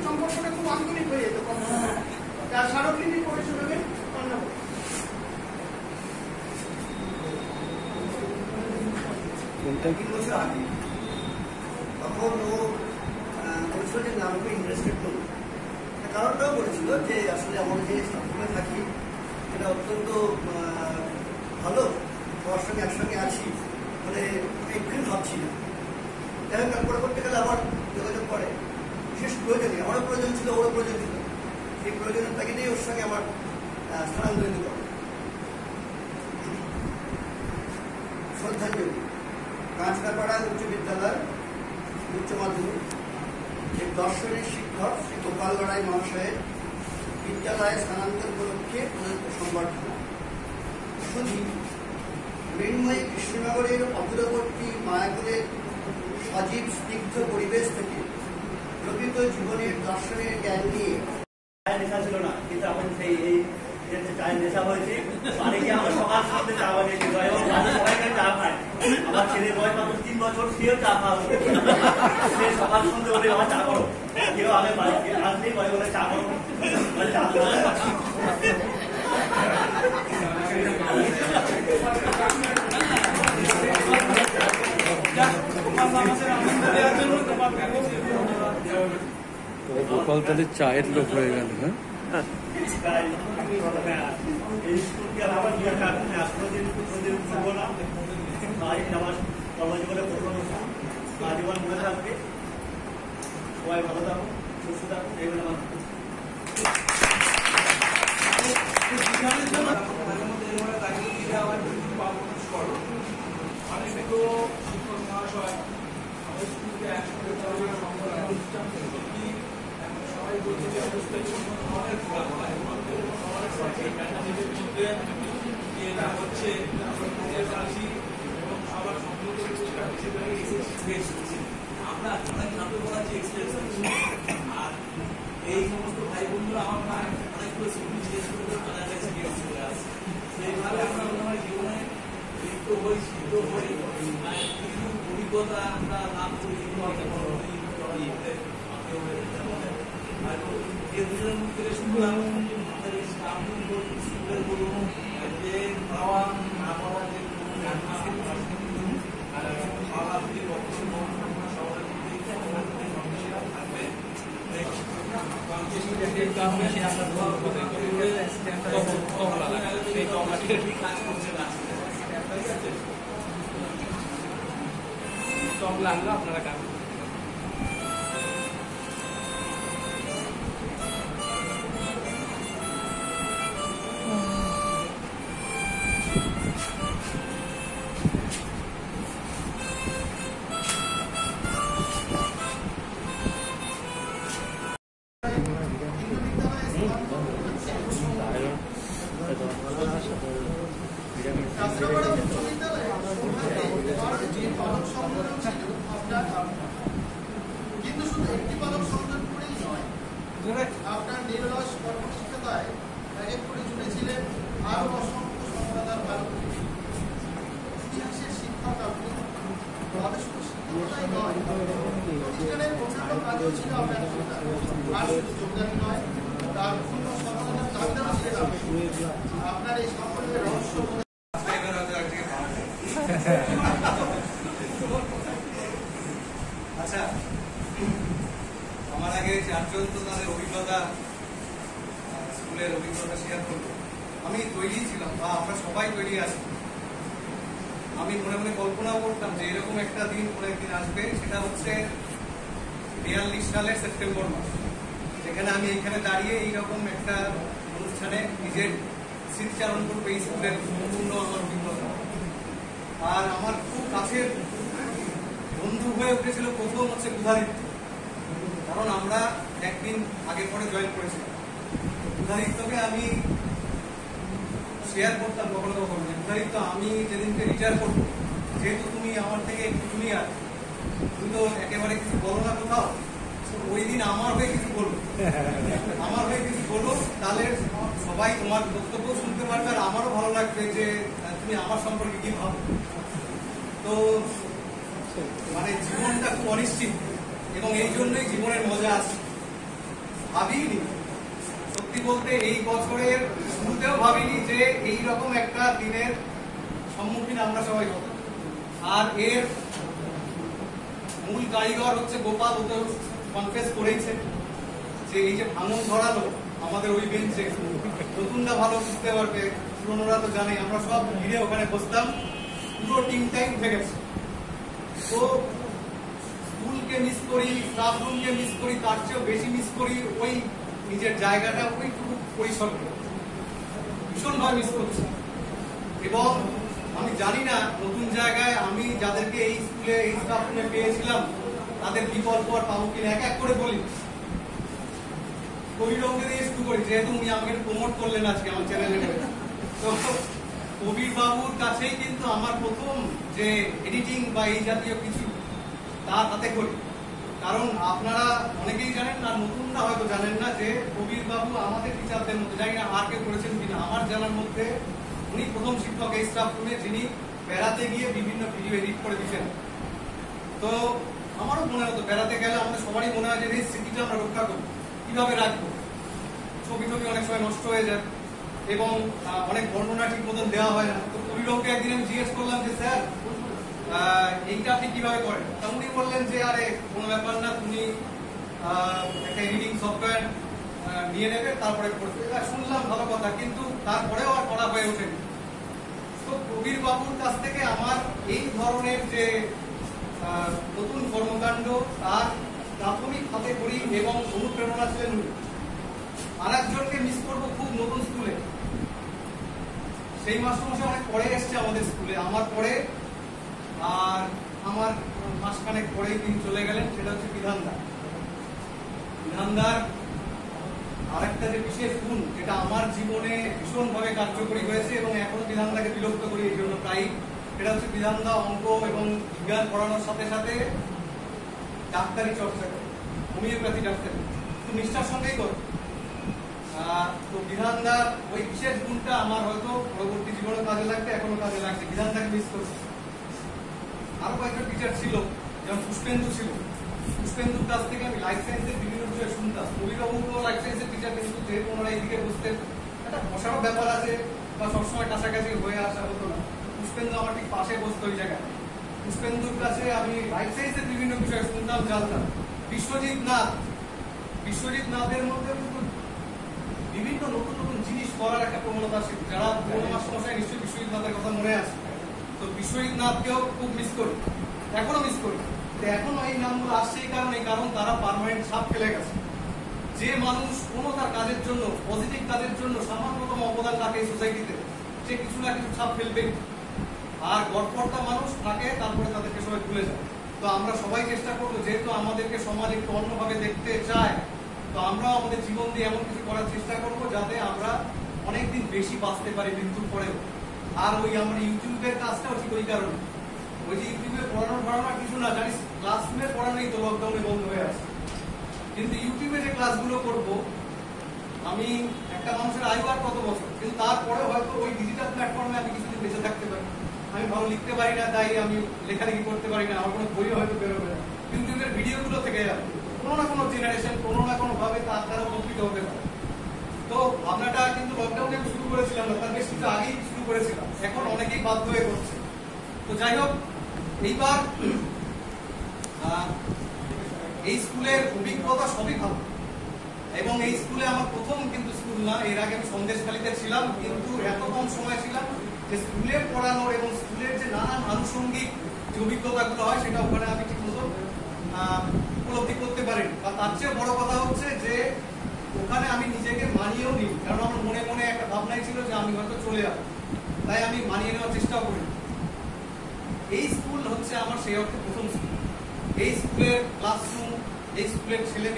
সম্পর্কটা খুব আন্তরিক হয়ে যেত। স্মারকলিপি পড়ে শোনাবেন। 3 বছর আগে তখন ও বলছিল যে না আমাকে ইন্টারেস্টেড করুন। কারণটাও বলেছিল যে আসলে আমার যে সাথে থাকি এটা অত্যন্ত ভালো, আমার সঙ্গে একসঙ্গে আছি, মানে একটু ভাবছি না। যাই হোক পরবর্তীকালে আবার যোগাযোগ করে, বিশেষ প্রয়োজনে আমারও প্রয়োজন ছিল, ওরও প্রয়োজন ছিল, সেই প্রয়োজনটাকে নিয়ে ওর সঙ্গে আমার স্থানান্তরিত করে। শ্রদ্ধাঞ্জলি কাঁচরাপাড়া উচ্চ বিদ্যালয় উচ্চ মাধ্যমিক যে দর্শনের শিক্ষক শ্রী গোপাল গড়াই মহাশয়ের বিদ্যালয়ে স্থানান্তর উপলক্ষে প্রদত্ত সংবর্ধনা। শুধু মৃন্ময়ী কৃষ্ণনগরের অদূরবর্তী মায়াপুরের সজীব স্নিগ্ধ পরিবেশ থেকে প্রকৃত জীবনের দর্শনের জ্ঞান নিয়ে নেশা ছিল না, কিন্তু এখন সেই চায়ের নেশা হয়েছে। অনেকে আমার সকাল সন্ধ্যে চা বানিয়ে দিল এবং সবাইকে চা খায়। আমার ছেলের বয়স মাত্র 3 বছর, সেও চা খাওয়া সে সকাল সন্ধ্যে বলে আমার চা করো, কেউ আগে আসলেই বলে বলে চা করো, চা গোপাল তাহলে চায়ের লোক হয়ে গেল। হ্যাঁ জীবন মনে থাকবে। সবাই ভালো থাকো, সুস্থ থাকো, এই বলে আমার আমরা এই সমস্ত ভাই বন্ধুরা আমার অনেকগুলো জিজ্ঞেস করে সেইভাবে আমরা মনে হয় জীবনে লিপ্ত হই, সিদ্ধ হই, কিছু অভিজ্ঞতা আমরা লাভ করি। এর দুজনের মুখ থেকে শুনলাম আমাদের স্কুলের বলুন যে খাওয়া না পাওয়া যে খাওয়া যদি বক্তব্য থাকবে আপনারা কাজ কিন্তু শুধু একটি পালক সংযোগ করেই নয়, আপনার নিরলস কর্মশিক্ষতায় এক করে জুড়েছিলেন আরো অসংখ্য সফলতার পালক। ইতিহাসের শিক্ষক আপনি, তবে শুধু শিক্ষকতাই নয়, প্রতিষ্ঠানের অন্যান্য কাজও ছিল আপনার। আর শুধু যোগদানই নয়, তার পূর্ণ সফলতার দাবিদারও ছিলেন আপনি। আপনার এই সাফল্যের রহস্য আচ্ছা, আমার আগে 4 জন তো তাদের অভিজ্ঞতা, স্কুলের অভিজ্ঞতা শেয়ার করবো। আমি তৈরি ছিলাম বা আমরা সবাই তৈরি আছি। আমি মনে মনে কল্পনা করতাম যে এরকম একটা দিন পরে একদিন আসবে, সেটা হচ্ছে 42 সালের সেপ্টেম্বর মাস, যেখানে আমি এখানে দাঁড়িয়ে এইরকম একটা অনুষ্ঠানে নিজের স্মৃতিচারণ করবো এই স্কুলের সম্পূর্ণ আমার অভিজ্ঞতা। আর আমার খুব কাছের বন্ধু হয়ে উঠেছিল প্রথম হচ্ছে উদাহৃত্য, কারণ আমরা একদিন আগে পরে জয়েন করেছিলাম। উদাহৃত্যকে আমি শেয়ার করতাম কখনো কখনো, উদাহৃত্য আমি যেদিনকে রিটায়ার করবো, যেহেতু তুমি আমার থেকে একটু জুনিয়র, তুমি তো একেবারে কিছু বলো না কোথাও, ওই দিন আমার হয়ে কিছু বলো, আমার হয়ে কিছু বলো, তাহলে সবাই তোমার বক্তব্য শুনতে পারবে আর আমারও ভালো লাগবে যে তুমি আমার সম্পর্কে কি ভাবো। তো মানে জীবনটা খুব অনিশ্চিত এবং এই জন্যই জীবনের মজা আছে। ভাবিনি, সত্যি বলতে এই বছরের শুরুতেও ভাবিনি যে এইরকম একটা দিনের সম্মুখীন আমরা সবাই হব। আর এর মূল কারিগর হচ্ছে গোপাল। ও তো কনফেস করেইছে যে এই যে ভাঙন ধরালো আমাদের ওই বেঞ্চে, নতুনরা ভালো বুঝতে পারবে, পুরোনোরা তো জানে, আমরা সব ঘিরে ওখানে বসতাম, পুরো টিমটাই উঠে গেছে। তো স্কুলকে মিস করি, স্টাফ রুমকে মিস করি, তার চেয়েও বেশি মিস করি ওই নিজের জায়গাটা, ওইটুকু পরিসরকে ভীষণভাবে মিস করছি। এবং আমি জানি না নতুন জায়গায় আমি যাদেরকে এই স্কুলে এই স্টাফ রুমে পেয়েছিলাম তাদের বিকল্প আর পাবো কিনা। এক এক করে বলি, কবির রঙে দিয়ে শুরু করি, যেহেতু উনি আমাকে প্রমোট করলেন আজকে আমার চ্যানেলে। তো কবির বাবুর কাছেই কিন্তু আমার প্রথম যে এডিটিং বা এই জাতীয় কিছু তার হাতে করি। কারণ আপনারা অনেকেই জানেন না, নতুনরা হয়তো জানেন না যে কবির বাবু আমাদের টিচারদের মধ্যে, জানি না আর কেউ করেছেন কিনা, আমার জানার মধ্যে উনি প্রথম শিক্ষক এই স্টাফ রুমে যিনি বেড়াতে গিয়ে বিভিন্ন ভিডিও এডিট করে দিতেন। তো আমারও মনে হতো বেড়াতে গেলে আমাদের সবারই মনে হয় যে এই স্মৃতিটা আমরা রক্ষা করবো, কিভাবে রাখবো। ছবি টবি অনেক সময় নষ্ট হয়ে যায় এবং অনেক বর্ণনা ঠিক মতন দেওয়া হয় না। তো কবিরকে একদিন আমি জিজ্ঞেস করলাম যে স্যার এইটা আপনি কিভাবে করেন? তা উনি বললেন যে আরে কোনো ব্যাপার না, তুমি একটা এডিটিং সফটওয়্যার নিয়ে নেবে, তারপরে করবে। শুনলাম ভালো কথা, কিন্তু তারপরেও আর করা হয়ে ওঠেনি। তো কবির বাবুর কাছ থেকে আমার এই ধরনের যে নতুন কর্মকাণ্ড তার প্রাথমিক হাতে করি এবং অনুপ্রেরণা ছিলেন উনি। আর একজনকে মিস করবো খুব, নতুন স্কুলে সেই মাস্টারমশাই অনেক পরে এসছে আমাদের স্কুলে, আমার পরে, আর আমার মাসখানেক পরেই তিনি চলে গেলেন, সেটা হচ্ছে বিধানদা। বিধানদার আরেকটা যে বিশেষ গুণ যেটা আমার জীবনে ভীষণভাবে কার্যকরী হয়েছে এবং এখনো বিধানদাকে বিরক্ত করি এই জন্য প্রায়, সেটা হচ্ছে বিধানদা অঙ্ক এবং বিজ্ঞান পড়ানোর সাথে সাথে ডাক্তারি চর্চা করে, হোমিওপ্যাথি ডাক্তারি, খুব নিষ্ঠার সঙ্গেই করে। তো বিধানদার ওই বিশেষ গুণটা আমার হয়তো পরবর্তী জীবনে কাজে লাগবে, এখনো কাজে লাগছে। বিধানদাকে মিস করছি। আরো কয়েকজন টিচার ছিল, যেমন পুষ্পেন্দু ছিল। পুষ্পেন্দুর কাছ থেকে আমি লাইফ সায়েন্সের বিভিন্ন বিষয় শুনতাম। কবিবাবুও লাইফ সায়েন্সের টিচার, কিন্তু যেহেতু ওনারা এইদিকে বুঝতেন একটা বসারও ব্যাপার আছে বা সবসময় কাছাকাছি হয়ে আসা হতো না। পুষ্পেন্দু আমার ঠিক পাশে বসতো ওই জায়গায়। পুষ্পেন্দুর কাছে আমি লাইফ সায়েন্সের বিভিন্ন বিষয় শুনতাম, জানতাম। বিশ্বজিৎ নাথের মধ্যে কিন্তু বিভিন্ন নতুন নতুন জিনিস করার একটা প্রবণতা ছিল। যারা পুরোনো মাস্টারমশাই নিশ্চয়ই বিশ্বজিৎ নাথের কথা মনে আছে। তো বিশ্বজিৎ নাথকেও খুব মিস করি, এখনো মিস করি। এখনো এই নামগুলো আসছে কারণ তারা পার্মানেন্ট ছাপ ফেলে গেছে। যে মানুষ কোনো তার কাজের জন্য, পজিটিভ কাজের জন্য সামান্যতম অবদান রাখে এই সোসাইটিতে, সে কিছু না কিছু ছাপ ফেলবে। আর গড়পড়তা মানুষ থাকে, তারপরে তাদেরকে সবাই ভুলে যায়। তো আমরা সবাই চেষ্টা করবো, যেহেতু আমাদেরকে সমাজ একটু অন্যভাবে দেখতে চায়, তো আমরাও আমাদের জীবন দিয়ে এমন কিছু করার চেষ্টা করবো যাতে আমরা অনেকদিন বেশি বাঁচতে পারি মৃত্যুর পরেও। আর ওই আমার ইউটিউবের কাজটাও ঠিক ওই কারণে, ওই যে ইউটিউবে পড়ানোর কিছু না, জানিস ক্লাসরুমে পড়ানোই তো লকডাউনে বন্ধ হয়ে আছে। কিন্তু ইউটিউবে যে ক্লাসগুলো করবো, আমি একটা মানুষের আয়ু আর কত বছর, কিন্তু তারপরে হয়তো ওই ডিজিটাল প্ল্যাটফর্মে আমি কিছুদিন বেঁচে থাকতে পারি। আমি ভালো লিখতে পারি না, তাই আমি লেখালেখি করতে পারি না, আমার কোনো বই হয়তো বেরোবে না, ইউটিউবের ভিডিওগুলো থেকে যাবে। কোনো না কোনো জেনারেশন কোনো না কোনো ভাবে তার দ্বারা উপকৃত হতে পারে। তো ভাবনাটা কিন্তু লকডাউনে আমি শুরু করেছিলাম না, তার বেশ কিছু আগেই শুরু করেছিলাম, এখন অনেকেই বাধ্য হয়ে করছে। তো যাই হোক, এইবার এই স্কুলের অভিজ্ঞতা সবই ভালো এবং এই স্কুলে আমার প্রথম কিন্তু স্কুল না, এর আগে আমি সন্দেশখালীতে ছিলাম, কিন্তু এত কম সময় ছিলাম যে স্কুলে পড়ানোর এবং স্কুলের যে নানান আনুষঙ্গিক যে অভিজ্ঞতাগুলো হয় সেটা ওখানে আমি ঠিক মতো উপলব্ধি করতে পারিনি। বা তার চেয়ে বড় কথা হচ্ছে যে ওখানে আমি নিজেকে মানিয়েও নিই, কারণ আমার মনে মনে একটা ভাবনাই ছিল যে আমি হয়তো চলে যাবো, তাই আমি মানিয়ে নেওয়ার চেষ্টাও করি। এই স্কুল হচ্ছে আমার সেই অর্থে প্রথম স্কুল। এই স্কুলের ক্লাসরুম, এই স্কুলের ছেলেরা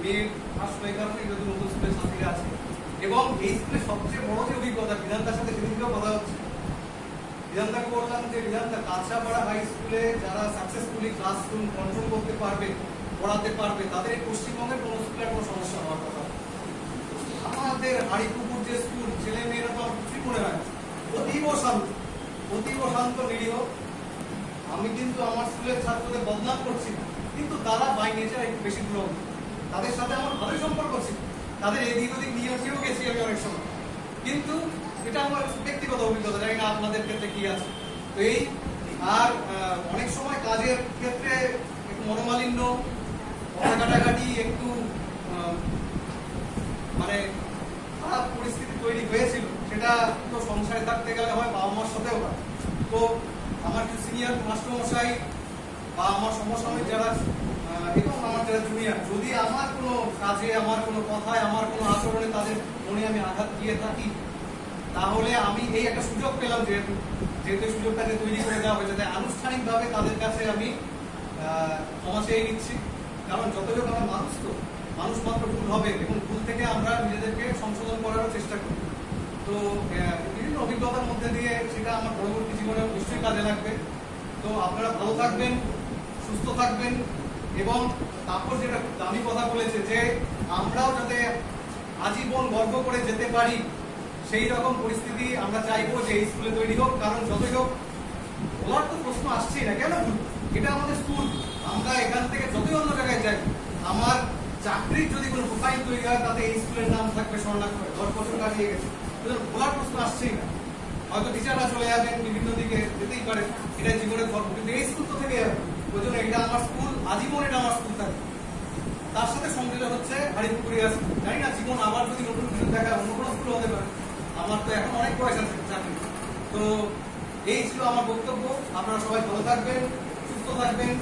মেয়ে আসলে এই কারণে যদি নতুন স্কুলের ছাত্রীরা আছে, এবং এই স্কুলের সবচেয়ে বড় যে অভিজ্ঞতা, বিধানদার সাথে সেদিনকেও কথা হচ্ছে, বিধানদাকে বললাম যে বিধানদা, কাছাপাড়া হাই স্কুলে যারা সাকসেসফুলি ক্লাসরুম কন্ট্রোল করতে পারবে, পড়াতে পারবে, তাদের এই পশ্চিমবঙ্গের কোনো স্কুলের কোনো সমস্যা হওয়ার কথা। আমাদের হাড়িপুকুর যে স্কুল, ছেলে মেয়েরা তো আমার কিছুই মনে হয়, অতীব শান্ত নিরীহ। আমি কিন্তু আমার স্কুলের ছাত্রদের বদনাম করছি না, কিন্তু তারা বাই নেচার একটু বেশি দূর, তাদের সাথে আমার ভালোই সম্পর্ক ছিল, তাদের এদিক ওদিক নিয়ে গেছি আমি অনেক সময়, কিন্তু এটা আমার ব্যক্তিগত অভিজ্ঞতা, জানি না আপনাদের ক্ষেত্রে কি আছে। তো এই আর অনেক সময় কাজের ক্ষেত্রে একটু মনোমালিন্য, কথা কাটাকাটি, একটু মানে খারাপ পরিস্থিতি তৈরি হয়েছিল। সেটা তো সংসারে থাকতে গেলে হয়, বাবা মার সাথেও হয়। তো আমার কিছু সিনিয়র মাস্টারমশাই বা আমার সমসাময়িক যারা এবং আমার যারা জুনিয়র, যদি আমার কোনো কাজে, আমার কোনো কথায়, আমার কোনো আচরণে তাদের মনে আমি আঘাত দিয়ে থাকি, তাহলে আমি এই একটা সুযোগ পেলাম, যেহেতু সুযোগটাকে তৈরি করে দেওয়া হয়েছে, তাই আনুষ্ঠানিকভাবে তাদের কাছে আমি ক্ষমা চেয়ে নিচ্ছি। কারণ যতই হোক আমরা মানুষ, তো মানুষ মাত্র ভুল হবে, এবং ভুল থেকে আমরা নিজেদেরকে সংশোধন করারও চেষ্টা করি। তো বিভিন্ন অভিজ্ঞতার মধ্যে দিয়ে সেটা আমার পরবর্তী জীবনে নিশ্চয়ই কাজে লাগবে। তো আপনারা ভালো থাকবেন, সুস্থ থাকবেন, এবং তারপর যেটা দামি কথা বলেছে যে আমরাও যাতে আজীবন গর্ব করে যেতে পারি, সেই রকম পরিস্থিতি আমরা চাইবো যে এই স্কুলে তৈরি হোক। কারণ যতই হোক বলার তো প্রশ্ন আসছেই না, কেন ভুল, এটা আমাদের স্কুল। আমরা এখান থেকে যতই অন্য জায়গায় যাই, আমার চাকরির যদি কোনো প্রোফাইল তৈরি হয়, তাতে এই স্কুলের নাম থাকবে স্বর্ণাক্ষরে। 10 বছর কাটিয়ে গেছে, বলার প্রশ্ন আসছেই না। হয়তো টিচাররা চলে যাবেন, বিভিন্ন দিকে যেতেই পারে, এটা জীবনের গর্ব, কিন্তু এই স্কুল তো থেকে যাবে। ওই জন্য এটা আমার স্কুল, আজীবন এটা আমার স্কুল থাকবে। তার সাথে সংযোজন হচ্ছে হাড়িপুকুরিয়া স্কুল। জানি না জীবন আবার যদি নতুন কিছু দেখায় অন্য কোনো স্কুল হতে পারে, আমার তো এখন অনেক বয়স আছে চাকরি। তো এই ছিল আমার বক্তব্য। আপনারা সবাই ভালো থাকবেন, সুস্থ থাকবেন।